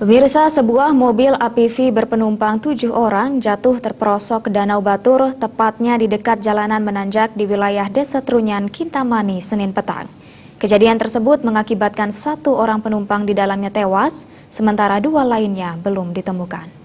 Pemirsa, sebuah mobil APV berpenumpang 7 orang jatuh terperosok ke Danau Batur, tepatnya di dekat jalanan menanjak di wilayah Desa Trunyan, Kintamani, Senin petang. Kejadian tersebut mengakibatkan 1 orang penumpang di dalamnya tewas, sementara 2 lainnya belum ditemukan.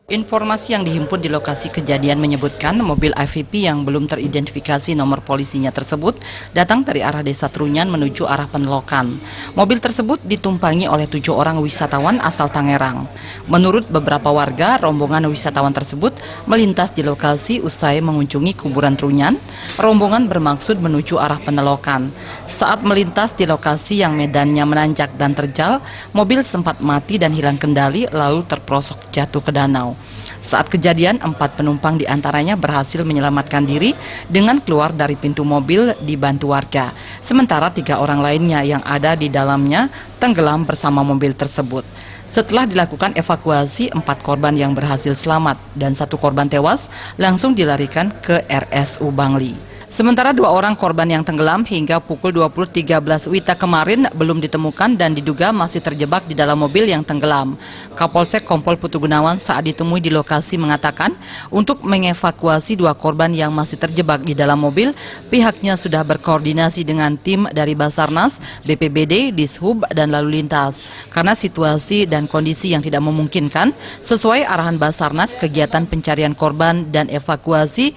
Informasi yang dihimpun di lokasi kejadian menyebutkan mobil AVP yang belum teridentifikasi nomor polisinya tersebut datang dari arah Desa Trunyan menuju arah Penelokan. Mobil tersebut ditumpangi oleh 7 orang wisatawan asal Tangerang. Menurut beberapa warga, rombongan wisatawan tersebut melintas di lokasi usai mengunjungi kuburan Trunyan. Rombongan bermaksud menuju arah Penelokan. Saat melintas di lokasi yang medannya menanjak dan terjal, mobil sempat mati dan hilang kendali lalu terperosok jatuh ke danau. Saat kejadian, 4 penumpang diantaranya berhasil menyelamatkan diri dengan keluar dari pintu mobil dibantu warga. Sementara 3 orang lainnya yang ada di dalamnya tenggelam bersama mobil tersebut. Setelah dilakukan evakuasi, 4 korban yang berhasil selamat dan 1 korban tewas langsung dilarikan ke RSU Bangli. Sementara 2 orang korban yang tenggelam hingga pukul 20.13 WITA kemarin belum ditemukan dan diduga masih terjebak di dalam mobil yang tenggelam. Kapolsek Kompol Putu Gunawan saat ditemui di lokasi mengatakan untuk mengevakuasi 2 korban yang masih terjebak di dalam mobil, pihaknya sudah berkoordinasi dengan tim dari Basarnas, BPBD, Dishub, dan Lalu Lintas. Karena situasi dan kondisi yang tidak memungkinkan, sesuai arahan Basarnas, kegiatan pencarian korban dan evakuasi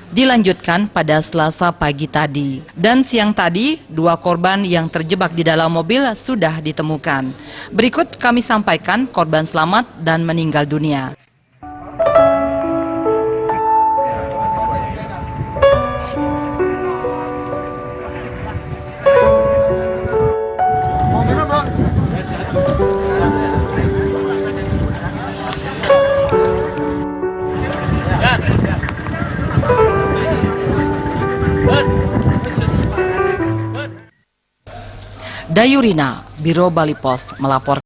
dilanjutkan pada Selasa pagi tadi. Dan siang tadi, 2 korban yang terjebak di dalam mobil sudah ditemukan. Berikut kami sampaikan korban selamat dan meninggal dunia. Dayurina, Biro Bali Pos, melaporkan.